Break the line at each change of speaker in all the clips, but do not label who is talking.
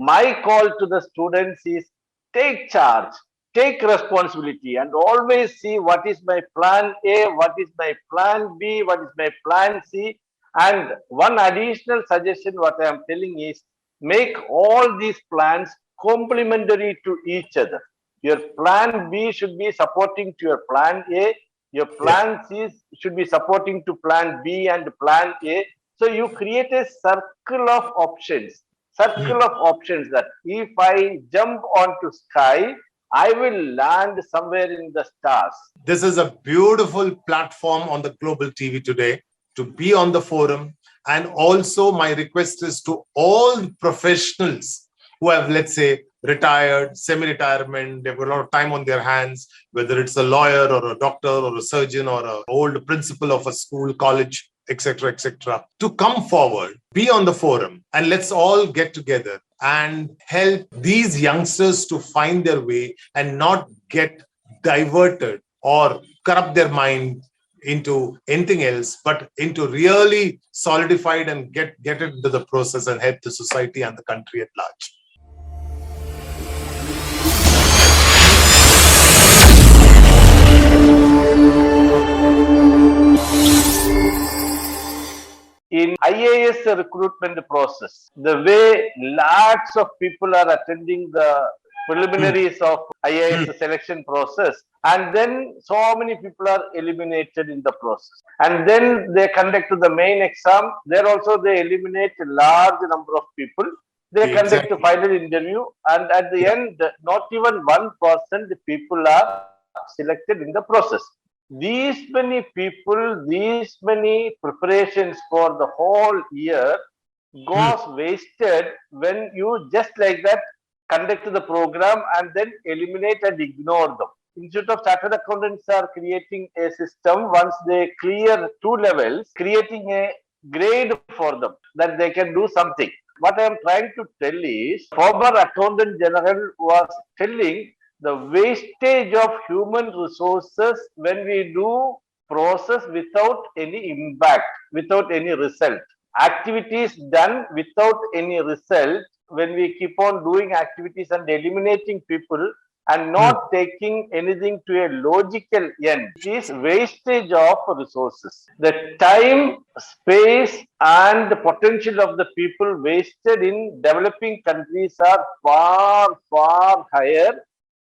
My call to the students is take charge, take responsibility, and always see what is my plan A, what is my plan B, what is my plan C. And one additional suggestion, what I am telling is make all these plans complementary to each other. Your plan B should be supporting to your plan A. Your
Yeah.
plan C should be supporting to plan B and plan A. So you create a circle of options. Circle of options that if I jump onto sky, I will land somewhere in the stars.
This is a beautiful platform on the global TV today to be on the forum. And also, my request is to all professionals who have, let's say, retired, semi-retirement, they've got a lot of time on their hands, whether it's a lawyer or a doctor or a surgeon or an old principal of a school, college, etc., to come forward, be on the forum, and let's all get together and help these youngsters to find their way and not get diverted or corrupt their mind into anything else, but into really solidified and get into the process and help the society and the country at large.
In IAS recruitment process, the way lots of people are attending the preliminaries of IAS selection process, and then so many people are eliminated in the process. And then they conduct the main exam. There also they eliminate a large number of people. They conduct a final interview, and at the end, not even 1% people are selected in the process. These many people, these many preparations for the whole year goes wasted when you just like that conduct the program and then eliminate and ignore them. Institute of Chartered Accountants are creating a system once they clear 2 levels, creating a grade for them that they can do something. What I am trying to tell is, former Accountant General was telling the wastage of human resources when we do process without any impact, without any result. Activities done without any result, when we keep on doing activities and eliminating people and not taking anything to a logical end, it is wastage of resources. The time, space, and the potential of the people wasted in developing countries are far, far higher,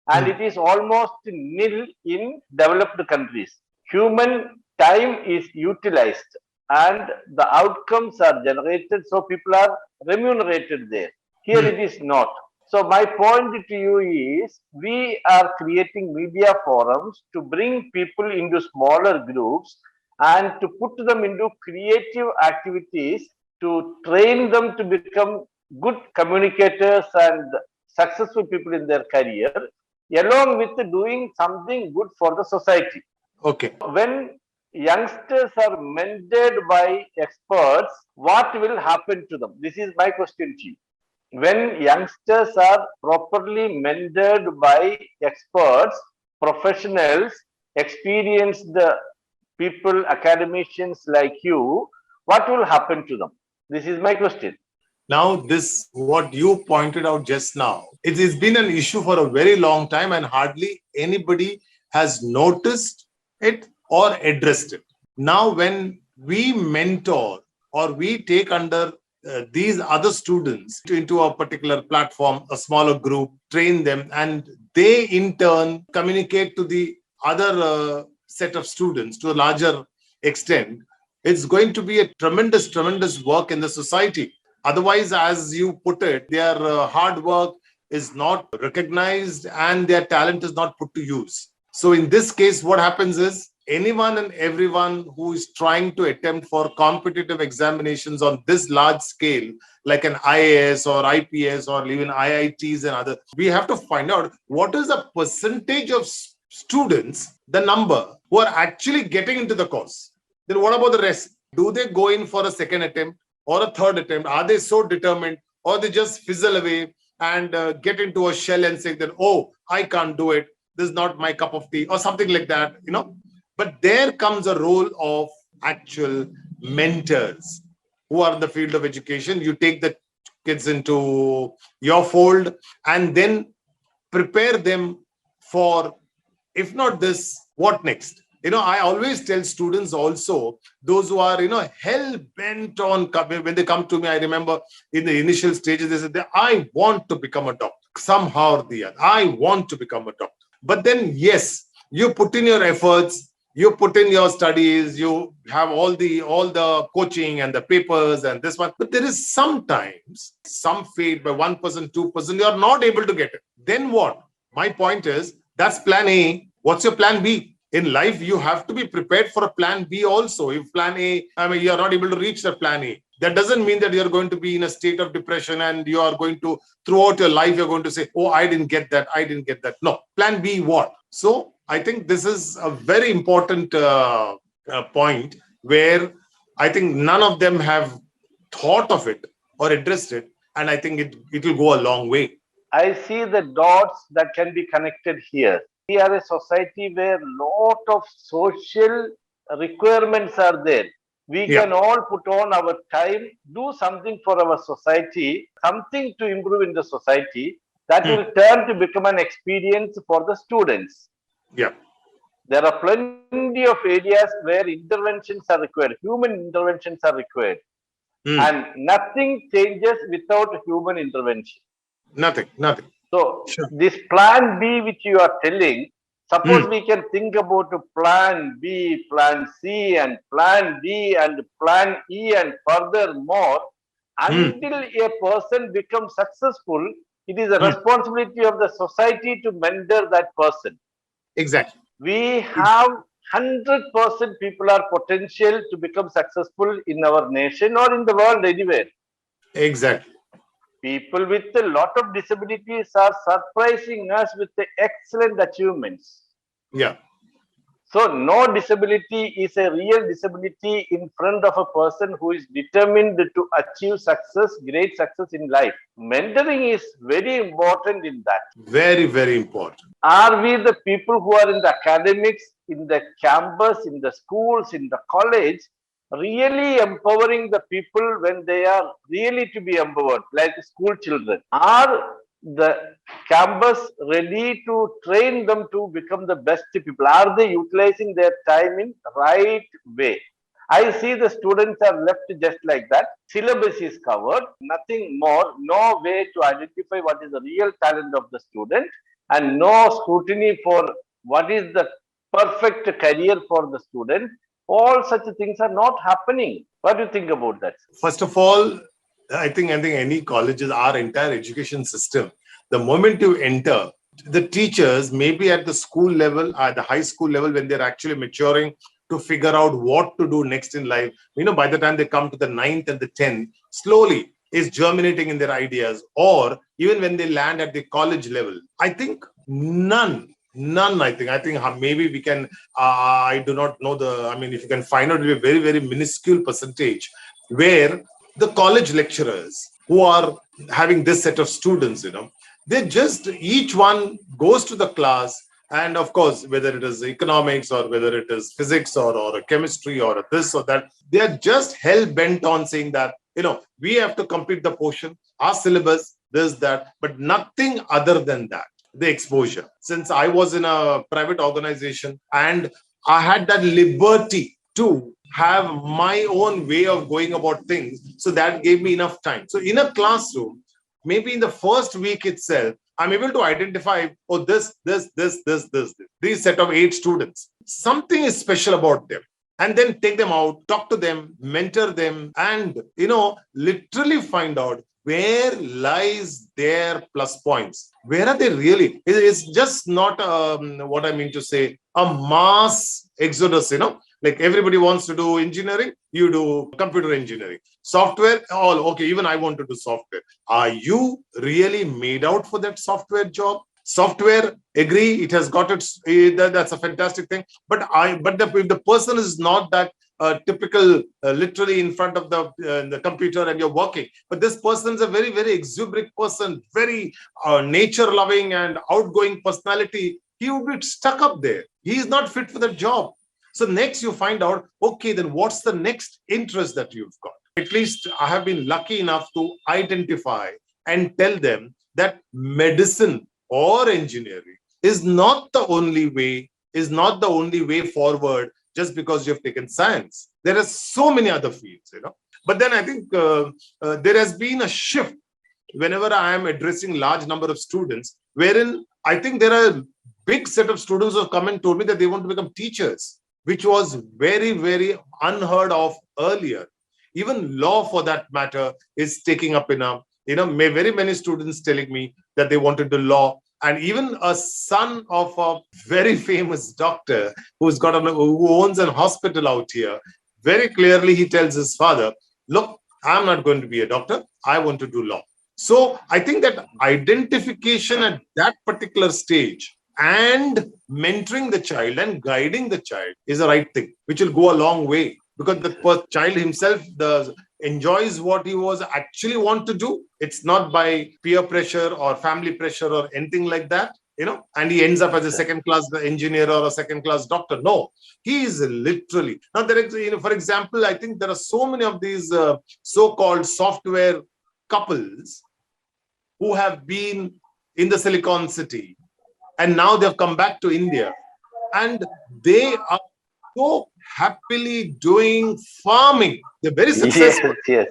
and it is almost nil in developed countries. Human time is utilized and the outcomes are generated, so people are remunerated there. Here it is not. So my point to you is, we are creating media forums to bring people into smaller groups and to put them into creative activities to train them to become good communicators and successful people in their career, along with doing something good for the society.
Okay.
When youngsters are mentored by experts, what will happen to them? This is my question to you. When youngsters are properly mentored by experts, professionals, experienced people, academicians like you, what will happen to them? This is my question.
Now, this, what you pointed out just now, it has been an issue for a very long time and hardly anybody has noticed it or addressed it. Now, when we mentor or we take under these other students into a particular platform, a smaller group, train them, and they in turn communicate to the other set of students to a larger extent, it's going to be a tremendous, tremendous work in the society. Otherwise, as you put it, their hard work is not recognized and their talent is not put to use. So in this case, what happens is, anyone and everyone who is trying to attempt for competitive examinations on this large scale, like an IAS or IPS or even IITs and other, we have to find out what is the percentage of students, the number, who are actually getting into the course. Then what about the rest? Do they go in for a second attempt or a third attempt? Are they so determined, or they just fizzle away and get into a shell and say that, oh, I can't do it, this is not my cup of tea, or something like that, you know? But there comes a role of actual mentors who are in the field of education. You take the kids into your fold, and then prepare them for, if not this, what next? I always tell students also, those who are, hell bent on, when they come to me, I remember in the initial stages, they said, I want to become a doctor. Somehow or the other, I want to become a doctor. But then, yes, you put in your efforts, you put in your studies, you have all the coaching and the papers and this one. But there is sometimes some fate by 1%, 2%, you are not able to get it. Then what? My point is, that's plan A. What's your plan B? In life, you have to be prepared for a plan B also. If plan A, you are not able to reach that plan A, that doesn't mean that you're going to be in a state of depression and you are going to, throughout your life, you're going to say, oh, I didn't get that. I didn't get that. No, plan B, what? So I think this is a very important point where I think none of them have thought of it or addressed it. And I think it will go a long way.
I see the dots that can be connected here. We are a society where lot of social requirements are there. We can all put on our time, do something for our society, something to improve in the society that will turn to become an experience for the students.
Yeah.
There are plenty of areas where interventions are required, human interventions are required. And nothing changes without human intervention.
Nothing.
So this plan B which you are telling, suppose we can think about plan B, plan C and plan D and plan E and furthermore, until a person becomes successful, it is a responsibility of the society to mentor that person.
Exactly.
We have 100% people are potential to become successful in our nation or in the world anywhere.
Exactly.
People with a lot of disabilities are surprising us with the excellent achievements.
Yeah.
So no disability is a real disability in front of a person who is determined to achieve success, great success in life. Mentoring is very important in that.
Very, very important.
Are we the people who are in the academics, in the campus, in the schools, in the college, really empowering the people when they are really to be empowered, like school children? Are the campus ready to train them to become the best people? Are they utilizing their time in right way? I see the students are left just like that. Syllabus is covered, nothing more, no way to identify what is the real talent of the student, and no scrutiny for what is the perfect career for the student. All such things are not happening. What do you think about that?
First of all, I think any colleges, our entire education system, the moment you enter, the teachers, maybe at the school level, at the high school level, when they're actually maturing to figure out what to do next in life, by the time they come to the 9th and the 10th, slowly is germinating in their ideas. Or even when they land at the college level, I think none, I think maybe we can, I do not know if you can find out, it will be a very, very minuscule percentage where the college lecturers who are having this set of students, they just, each one goes to the class. And of course, whether it is economics or whether it is physics or chemistry or this or that, they are just hell bent on saying that, we have to complete the portion, our syllabus, this, that, but nothing other than that. The exposure. Since I was in a private organization and I had that liberty to have my own way of going about things, so that gave me enough time. So in a classroom, maybe in the first week itself, I'm able to identify, this, these set of 8 students. Something is special about them. And then take them out, talk to them, mentor them, and, literally find out where lies their plus points. Where are they really? It's just not, what I mean to say, a mass exodus, like everybody wants to do engineering, you do computer engineering. Software, okay, even I want to do software. Are you really made out for that software job? Software, agree, it has got its, that's a fantastic thing. But if the person is not that typical, literally in front of the computer and you're working, but this person is a very, very exuberant person, very nature loving and outgoing personality, he would be stuck up there. He is not fit for that job. So next you find out, okay, then what's the next interest that you've got? at least I have been lucky enough to identify and tell them that medicine or engineering is not the only way forward just because you have taken science. There are so many other fields, But then I think there has been a shift whenever I am addressing large number of students, wherein I think there are a big set of students who have come and told me that they want to become teachers, which was very, very unheard of earlier. Even law, for that matter, is taking up in very many students telling me that they want to do law. And even a son of a very famous doctor who owns a hospital out here, very clearly he tells his father, look, I'm not going to be a doctor. I want to do law. So I think that identification at that particular stage and mentoring the child and guiding the child is the right thing, which will go a long way, because the child himself enjoys what he was actually want to do. It's not by peer pressure or family pressure or anything like that, and he ends up as a second-class engineer or a second-class doctor. No, he is literally. Now, there is, for example, I think there are so many of these so-called software couples who have been in the Silicon City and now they've come back to India and they are so happily doing farming. They're very successful.
Yes.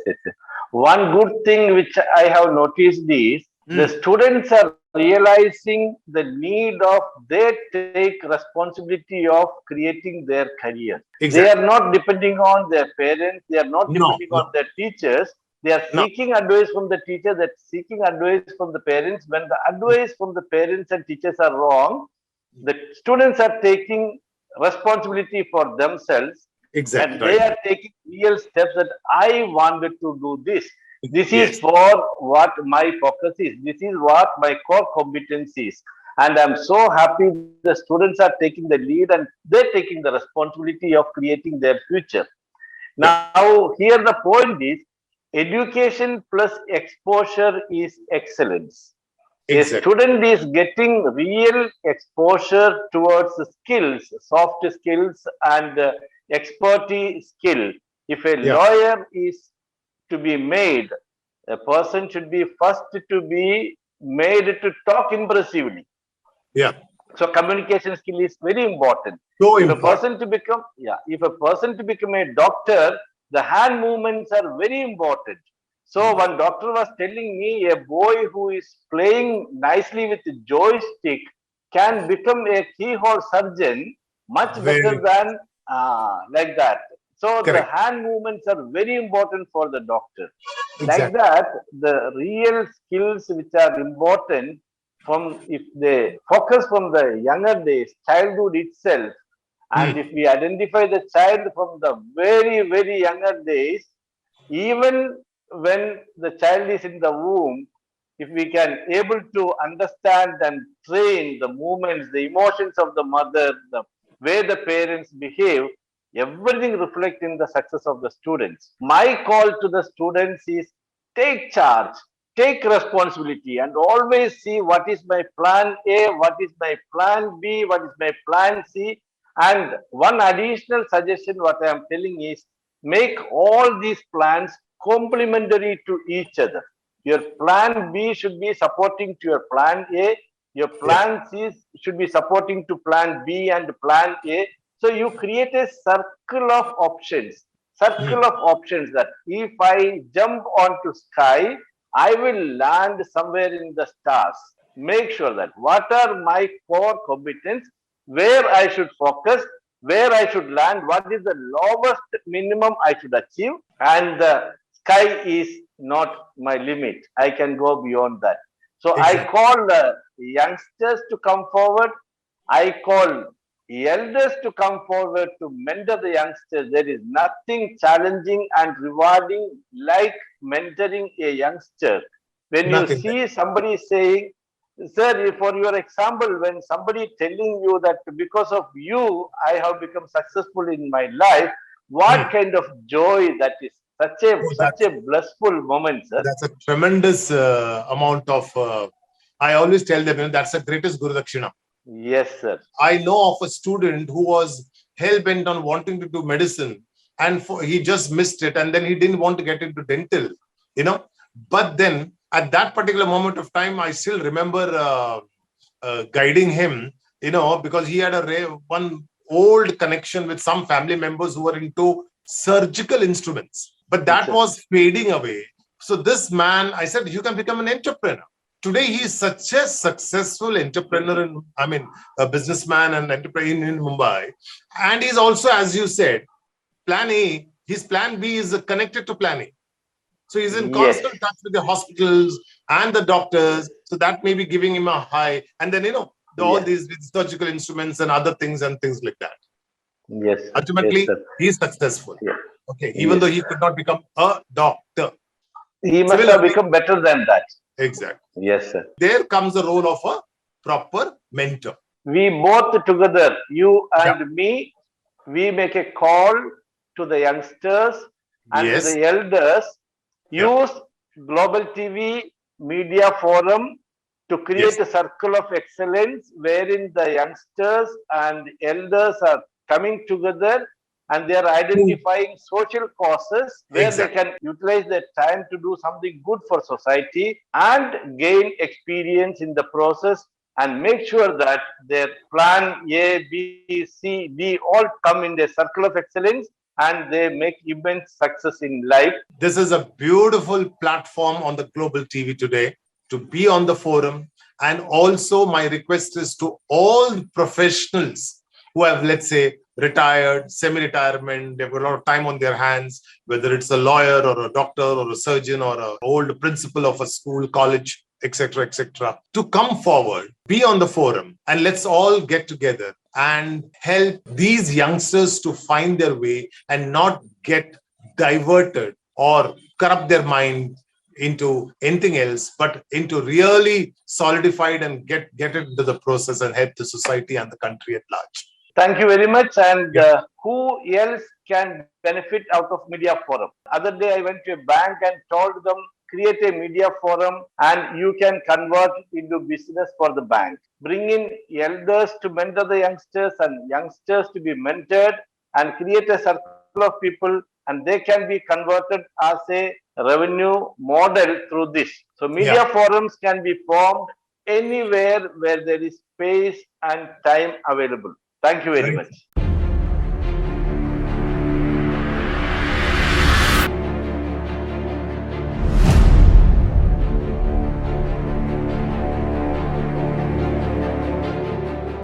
One good thing which I have noticed is the students are realizing the need of they take responsibility of creating their career.
Exactly.
They are not depending on their parents. They are not depending on their teachers. They are seeking advice from the teacher, that seeking advice from the parents. When the advice from the parents and teachers are wrong, the students are taking responsibility for themselves.
Exactly.
And they are taking real steps that I wanted to do this. This is for what my focus is. This is what my core competence is. And I'm so happy the students are taking the lead and they're taking the responsibility of creating their future. Now, here the point is, education plus exposure is excellence.
Exactly.
A student is getting real exposure towards skills, soft skills and expertise skill. If a lawyer is to be made, a person should be first to be made to talk impressively.
Yeah.
So communication skill is very important.
So
if
important.
a person to become a doctor, the hand movements are very important. So one doctor was telling me a boy who is playing nicely with the joystick can become a keyhole surgeon much better than like that. So the hand movements are very important for the doctor. Like that, the real skills which are important if they focus from the younger days, childhood itself, and if we identify the child from the very, very younger days, even when the child is in the womb, if we can able to understand and train the movements, the emotions of the mother, the way the parents behave, everything reflects in the success of the students. My call to the students is take charge, take responsibility, and always see what is my plan A, what is my plan B, what is my plan C. And one additional suggestion, what I am telling is, make all these plans complementary to each other. Your plan B should be supporting to your plan A. Your plan C should be supporting to plan B and plan A. So you create a circle of options. That if I jump onto sky, I will land somewhere in the stars. Make sure that what are my core competence, where I should focus, where I should land, what is the lowest minimum I should achieve, and the sky is not my limit. I can go beyond that. So I call the youngsters to come forward. I call elders to come forward to mentor the youngsters. There is nothing challenging and rewarding like mentoring a youngster. When you see somebody saying, sir, for your example, when somebody telling you that because of you, I have become successful in my life, what kind of joy that is. Such a blissful moment, sir.
That's a tremendous amount of, I always tell them, that's the greatest Guru Dakshina.
Yes, sir.
I know of a student who was hell-bent on wanting to do medicine, and he just missed it, and then he didn't want to get into dental, you know. But then at that particular moment of time, I still remember guiding him, you know, because he had one old connection with some family members who were into surgical instruments, but that was fading away. So this man, I said, you can become an entrepreneur. Today, he is such a successful entrepreneur, a businessman and entrepreneur in Mumbai. And he's also, as you said, plan A, his plan B is connected to plan A. So he's in constant touch with the hospitals and the doctors. So that may be giving him a high. And then, you know, all these surgical instruments and other things and things like that.
Yes.
Ultimately, he's successful. Okay. Even though he could not become a doctor.
He must have become better than that.
Exactly.
Yes, sir.
There comes the role of a proper mentor.
We both together, you and me, we make a call to the youngsters and to the elders. Use Global TV Media Forum to create a circle of excellence wherein the youngsters and elders are coming together and they are identifying social causes where they can utilize their time to do something good for society and gain experience in the process and make sure that their plan A, B, C, D all come in the circle of excellence and they make immense success in life.
This is a beautiful platform on the Global TV today to be on the forum. And also my request is to all professionals who have, let's say, retired, semi-retirement, they've got a lot of time on their hands, whether it's a lawyer or a doctor or a surgeon or an old principal of a school, college, etc., to come forward, be on the forum, and let's all get together and help these youngsters to find their way and not get diverted or corrupt their mind into anything else, but into really solidified and get into the process and help the society and the country at large.
Thank you very much. And who else can benefit out of Media Forum? Other day I went to a bank and told them, create a media forum and you can convert it into business for the bank. Bring in elders to mentor the youngsters and youngsters to be mentored and create a circle of people and they can be converted as a revenue model through this. So media forums can be formed anywhere where there is space and time available. Thank you very much.